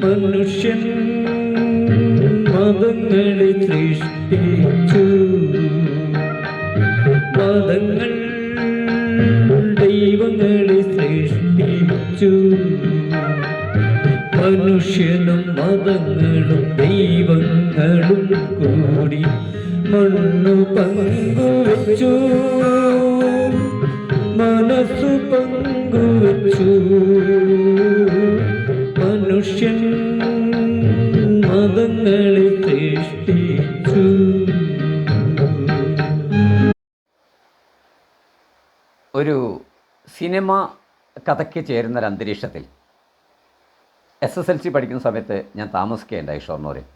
മനുഷ്യൻ മതങ്ങളെ സൃഷ്ടിച്ചു, മതങ്ങൾ ദൈവങ്ങളെ സൃഷ്ടിച്ചു. മനുഷ്യനും മതങ്ങളും ദൈവങ്ങളും കൂടി മണ്ണു പങ്കുവച്ചു, മനസ്സു പങ്കുവച്ചു. മനുഷ്യൻ മതങ്ങളെ സൃഷ്ടിച്ചു. ഒരു സിനിമ കഥയ്ക്ക് ചേരുന്നൊരു അന്തരീക്ഷത്തിൽ SSLC പഠിക്കുന്ന സമയത്ത് ഞാൻ താമസിക്കുകയുണ്ടായി ഷൊർണൂരിൽ.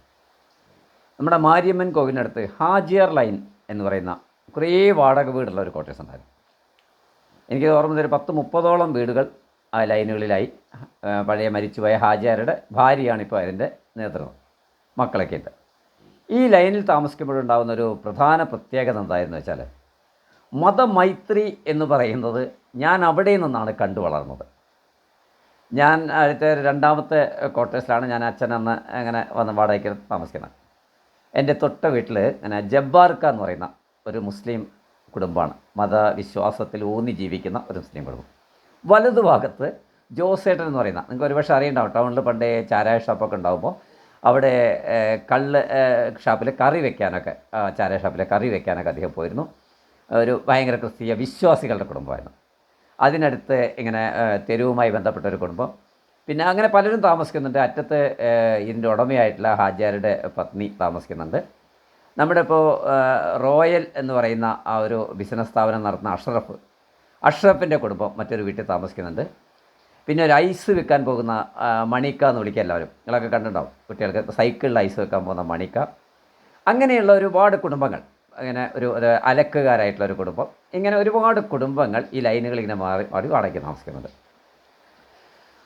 നമ്മുടെ മാരിയമ്മൻ കോവിലിനടുത്ത് ഹാജിയാർ ലൈൻ എന്ന് പറയുന്ന കുറേ വാടക വീടുള്ള ഒരു ക്വാർട്ടേഴ്സ് ഉണ്ടായിരുന്നു. എനിക്ക് ഓർമ്മ ഒരു 10-30ഓളം വീടുകൾ ആ ലൈനുകളിലായി. പഴയ മരിച്ചുപോയ ഹാജിയാരുടെ ഭാര്യയാണിപ്പോൾ അതിൻ്റെ നേതൃത്വം, മക്കളൊക്കെ ഉണ്ട്. ഈ ലൈനിൽ താമസിക്കുമ്പോഴുണ്ടാകുന്ന ഒരു പ്രധാന പ്രത്യേകത എന്തായിരുന്നു വെച്ചാൽ, മതമൈത്രി എന്ന് പറയുന്നത് ഞാൻ അവിടെ നിന്നാണ് കണ്ടു വളർന്നത്. ഞാൻ അടുത്ത രണ്ടാമത്തെ ക്വാർട്ടേഴ്സിലാണ് ഞാൻ അച്ഛൻ അന്ന് അങ്ങനെ വന്ന് വാടകയ്ക്ക് താമസിക്കുന്നത്. എൻ്റെ തൊട്ട വീട്ടിൽ അങ്ങനെ ജബ്ബാർക്ക എന്ന് പറയുന്ന ഒരു മുസ്ലിം കുടുംബമാണ്, മതവിശ്വാസത്തിൽ ഊന്നി ജീവിക്കുന്ന ഒരു മുസ്ലിം കുടുംബം. വലതുഭാഗത്ത് ജോസേട്ടൻ എന്ന് പറയുന്ന, നിങ്ങൾക്ക് ഒരുപക്ഷെ അറിയുണ്ടാവും, ടൗണിൽ പണ്ടേ ചാരായ ഷോപ്പൊക്കെ ഉണ്ടാകുമ്പോൾ അവിടെ കള്ള് ഷാപ്പിൽ കറി വയ്ക്കാനൊക്കെ, ചാരായ ഷാപ്പിലെ കറി വയ്ക്കാനൊക്കെ അദ്ദേഹം പോയിരുന്നു. ഒരു ഭയങ്കര ക്രിസ്തീയ വിശ്വാസികളുടെ കുടുംബമായിരുന്നു. അതിനടുത്ത് ഇങ്ങനെ തെരുവുമായി ബന്ധപ്പെട്ട ഒരു കുടുംബം, പിന്നെ അങ്ങനെ പലരും താമസിക്കുന്നുണ്ട്. അറ്റത്ത് ഇതിൻ്റെ ഉടമയായിട്ടുള്ള ഹാജിയാരുടെ പത്നി താമസിക്കുന്നുണ്ട്. നമ്മുടെ ഇപ്പോൾ റോയൽ എന്ന് പറയുന്ന ആ ഒരു ബിസിനസ് സ്ഥാപനം നടത്തുന്ന അഷ്റഫിൻ്റെ കുടുംബം മറ്റൊരു വീട്ടിൽ താമസിക്കുന്നുണ്ട്. പിന്നെ ഒരു ഐസ് വിൽക്കാൻ പോകുന്ന മണിക്ക എന്ന് വിളിക്കുക എല്ലാവരും, നിങ്ങളൊക്കെ കണ്ടിട്ടുണ്ടാവും, കുട്ടികൾക്ക് സൈക്കിളിൽ ഐസ് വെക്കാൻ പോകുന്ന മണിക്ക. അങ്ങനെയുള്ള ഒരുപാട് കുടുംബങ്ങൾ, അങ്ങനെ ഒരു അലക്കുകാരായിട്ടുള്ള ഒരു കുടുംബം, ഇങ്ങനെ ഒരുപാട് കുടുംബങ്ങൾ ഈ ലൈനുകൾ ഇങ്ങനെ മാറി വാടകയ്ക്ക് താമസിക്കുന്നുണ്ട്.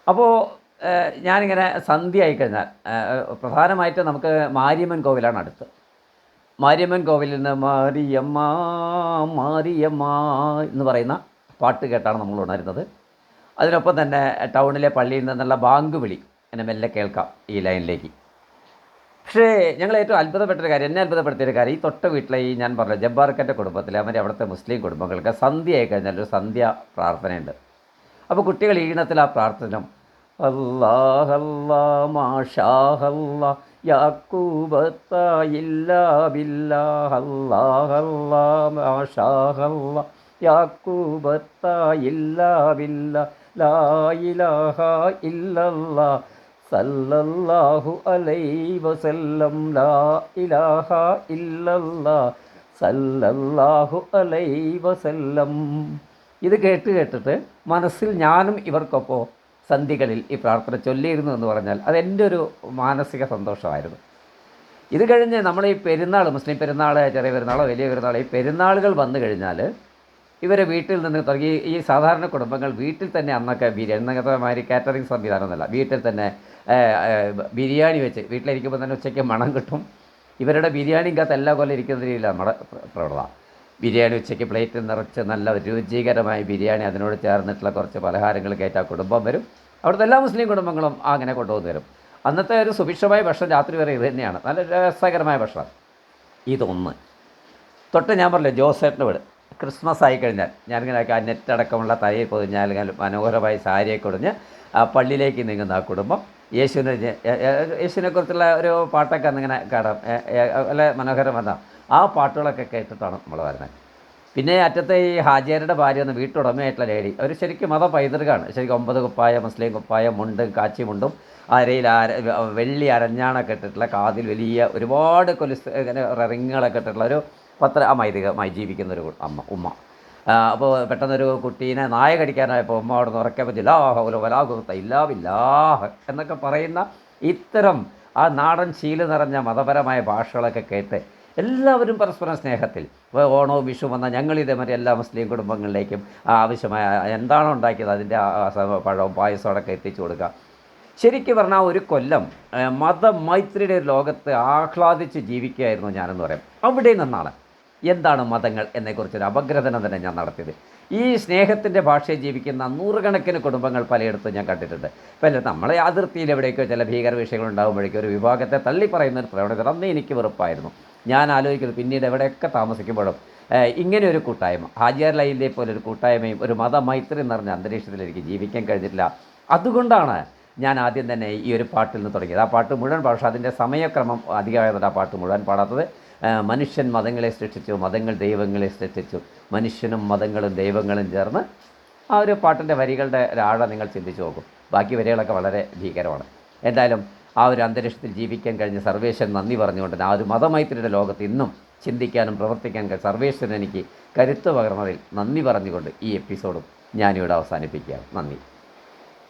അപ്പോൾ ഞാനിങ്ങനെ സന്ധ്യ ആയിക്കഴിഞ്ഞാൽ പ്രധാനമായിട്ടും നമുക്ക് മാരിയമ്മൻ കോവിലാണ് അടുത്ത്. മാരിയമ്മൻ കോവിലിൽ നിന്ന് മാരിയമ്മ മാരിയമ്മ എന്ന് പറയുന്ന പാട്ട് കേട്ടാണ് നമ്മൾ ഉണരുന്നത്. അതിനൊപ്പം തന്നെ ടൗണിലെ പള്ളിയിൽ നിന്നുള്ള ബാങ്ക് വിളി എന്നെ മെല്ലെ കേൾക്കാം ഈ ലൈനിലേക്ക്. പക്ഷേ ഞങ്ങൾ ഏറ്റവും അത്ഭുതപ്പെട്ടൊരു കാര്യം, എന്നെ അത്ഭുതപ്പെടുത്തിയൊരു കാര്യം, ഈ തൊട്ട വീട്ടിലെ ഈ ഞാൻ പറഞ്ഞ ജബ്ബാർക്കൻ്റെ കുടുംബത്തിൽ അവർ അവിടുത്തെ മുസ്ലിം കുടുംബങ്ങൾക്ക് സന്ധ്യ ആയി കഴിഞ്ഞാൽ ഒരു സന്ധ്യ പ്രാർത്ഥനയുണ്ട്. അപ്പോൾ കുട്ടികൾ ഈണത്തിൽ ആ പ്രാർത്ഥന അല്ലാഹ് അല്ലാഹ് മാഷാഹ് അല്ലാഹ് യാക്കൂബത്ത ഇല്ലാ ബില്ലാഹ് അല്ലാഹ് അല്ലാഹ് മാഷാഹ് അല്ലാഹ് യാക്കൂബത്ത ഇല്ലാ ബില്ലാഹ് ലാ ഇലാഹ ഇല്ലല്ലാഹ് സല്ലല്ലാഹു അലൈഹി വസല്ലം ലാ ഇലാഹ ഇല്ലല്ലാഹ് സല്ലല്ലാഹു അലൈഹി വസല്ലം. ഇത് കേട്ടിട്ട് മനസ്സിൽ ഞാനും ഇവർക്കൊപ്പം സന്ധികളിൽ ഈ പ്രാർത്ഥന ചൊല്ലിയിരുന്നു എന്ന് പറഞ്ഞാൽ അതെൻ്റെ ഒരു മാനസിക സന്തോഷമായിരുന്നു. ഇത് കഴിഞ്ഞ് നമ്മൾ ഈ പെരുന്നാൾ, മുസ്ലിം പെരുന്നാൾ, ചെറിയ പെരുന്നാളോ വലിയ പെരുന്നാളോ, ഈ പെരുന്നാളുകൾ വന്നു കഴിഞ്ഞാൽ ഇവരെ വീട്ടിൽ നിന്ന് തുടങ്ങി ഈ സാധാരണ കുടുംബങ്ങൾ വീട്ടിൽ തന്നെ അന്നൊക്കെ ബിരിയാണി, ഇന്നത്തെ മാതിരി കാറ്ററിംഗ് സംവിധാനമൊന്നുമല്ല, വീട്ടിൽ തന്നെ ബിരിയാണി വെച്ച് വീട്ടിലിരിക്കുമ്പോൾ തന്നെ ഉച്ചയ്ക്ക് മണം കിട്ടും. ഇവരുടെ ബിരിയാണിക്കകത്ത് എല്ലാ കൊല്ലം ഇരിക്കുന്ന രീതിയിലാണ് നമ്മുടെ പ്രവണത. ബിരിയാണി ഉച്ചയ്ക്ക് പ്ലേറ്റിൽ നിറച്ച് നല്ല രുചികരമായ ബിരിയാണി, അതിനോട് ചേർന്നിട്ടുള്ള കുറച്ച് പലഹാരങ്ങൾ കയറ്റി ആ കുടുംബം വരും. അവിടുത്തെ എല്ലാ മുസ്ലിം കുടുംബങ്ങളും അങ്ങനെ കൊണ്ടുവന്ന് വരും. അന്നത്തെ ഒരു സുഭിക്ഷമായ ഭക്ഷണം രാത്രി വരെ ഇത് തന്നെയാണ്, നല്ല രസകരമായ ഭക്ഷണം. ഇതൊന്ന് തൊട്ട് ഞാൻ പറഞ്ഞില്ലേ ജോസേട്ടൻ്റെ വീട്, ക്രിസ്മസ് ആയിക്കഴിഞ്ഞാൽ ഞാനിങ്ങനെ ആ നെറ്റടക്കമുള്ള തലയിൽ പൊതിഞ്ഞാൽ മനോഹരമായി സാരിയൊക്കെ ഒടിഞ്ഞ് ആ പള്ളിയിലേക്ക് നീങ്ങുന്ന ആ കുടുംബം, യേശുവിനെക്കുറിച്ചുള്ള ഒരു പാട്ടൊക്കെ അന്നിങ്ങനെ കാണാം, നല്ല മനോഹരമെന്ന ആ പാട്ടുകളൊക്കെ കേട്ടിട്ടാണ് നമ്മൾ വരുന്നത്. പിന്നെ അറ്റത്തെ ഈ ഹാജിയാരുടെ ഭാര്യ എന്ന വീട്ടുടമയായിട്ടുള്ള ലേഡി, അവർ ശരിക്കും മത പൈതൃകമാണ്. ശരിക്കും 9 കുപ്പായ, മുസ്ലിം കുപ്പായ, മുണ്ടും കാച്ചിമുണ്ടും, അരയിൽ വെള്ളി അരഞ്ഞാണൊക്കെ ഇട്ടിട്ടുള്ള, കാതിൽ വലിയ ഒരുപാട് കൊലുസ് ഇങ്ങനെ റിങ്ങുകളൊക്കെ ഇട്ടിട്ടുള്ള ഒരു പൈതൃകമായി ജീവിക്കുന്നൊരു ഉമ്മ. അപ്പോൾ പെട്ടെന്നൊരു കുട്ടീനെ നായ കടിക്കാനായപ്പോൾ ഉമ്മ അവിടെ നിന്ന് ഉറക്കാൻ പറ്റില്ല, ഇല്ലാ എന്നൊക്കെ പറയുന്ന ഇത്തരം ആ നാടൻ ശീലം നിറഞ്ഞ മതപരമായ ഭാഷകളൊക്കെ കേട്ട് എല്ലാവരും പരസ്പരം സ്നേഹത്തിൽ ഓണവും വിഷു വന്നാൽ ഞങ്ങളിതേമാതിരി എല്ലാ മുസ്ലിം കുടുംബങ്ങളിലേക്കും ആവശ്യമായ എന്താണോ ഉണ്ടാക്കിയത് അതിൻ്റെ പഴവും പായസമൊക്കെ എത്തിച്ചു കൊടുക്കുക. ശരിക്കും പറഞ്ഞാൽ ഒരു കൊല്ലം മതമൈത്രിയുടെ ഒരു ലോകത്ത് ആഹ്ലാദിച്ച് ജീവിക്കുകയായിരുന്നു ഞാനെന്ന് പറയാം. അവിടെ നിന്നാണ് എന്താണ് മതങ്ങൾ എന്നെക്കുറിച്ചൊരു അപഗ്രഥനം തന്നെ ഞാൻ നടത്തിയത്. ഈ സ്നേഹത്തിൻ്റെ ഭാഷയിൽ ജീവിക്കുന്ന നൂറുകണക്കിന് കുടുംബങ്ങൾ പലയിടത്തും ഞാൻ കണ്ടിട്ടുണ്ട്. പല നമ്മളെ അതിർത്തിയിൽ എവിടെയൊക്കെ ചില ഭീകര വിഷയങ്ങൾ ഉണ്ടാകുമ്പോഴേക്കും ഒരു വിഭാഗത്തെ തള്ളിപ്പറയുന്ന ഒരു പ്രവണത അന്നേ എനിക്ക് വെറുപ്പായിരുന്നു. ഞാൻ ആലോചിക്കുന്നത് പിന്നീട് എവിടെയൊക്കെ താമസിക്കുമ്പോഴും ഇങ്ങനെ ഒരു കൂട്ടായ്മ, ഹാജിയാർ ലൈനിലെ പോലെ ഒരു കൂട്ടായ്മയും ഒരു മതമൈത്രി നിറഞ്ഞ അന്തരീക്ഷത്തിൽ എനിക്ക് ജീവിക്കാൻ കഴിഞ്ഞിട്ടില്ല. അതുകൊണ്ടാണ് ഞാൻ ആദ്യം തന്നെ ഈ ഒരു പാട്ടിൽ നിന്ന് തുടങ്ങിയത്. ആ പാട്ട് മുഴുവൻ പക്ഷേ അതിൻ്റെ സമയക്രമം അധികമായതുകൊണ്ട് ആ പാട്ട് മുഴുവൻ പാടാത്തത്. മനുഷ്യൻ മതങ്ങളെ സൃഷ്ടിച്ചു, മതങ്ങൾ ദൈവങ്ങളെ സൃഷ്ടിച്ചു, മനുഷ്യനും മതങ്ങളും ദൈവങ്ങളും ചേർന്ന് ആ ഒരു പാട്ടിൻ്റെ വരികളുടെ ഒരാഴം നിങ്ങൾ ചിന്തിച്ച് നോക്കും. ബാക്കി വരികളൊക്കെ വളരെ ഭീകരമാണ്. എന്തായാലും ആ ഒരു അന്തരീക്ഷത്തിൽ ജീവിക്കാൻ കഴിഞ്ഞ സർവേശ്വരൻ നന്ദി പറഞ്ഞുകൊണ്ട് ആ ഒരു മതമൈത്രിയുടെ ലോകത്ത് ഇന്നും ചിന്തിക്കാനും പ്രവർത്തിക്കാനും സർവേശ്വരൻ എനിക്ക് കരുത്ത് പകർന്നതിൽ നന്ദി പറഞ്ഞുകൊണ്ട് ഈ എപ്പിസോഡും ഞാനിവിടെ അവസാനിപ്പിക്കുകയാണ്. നന്ദി.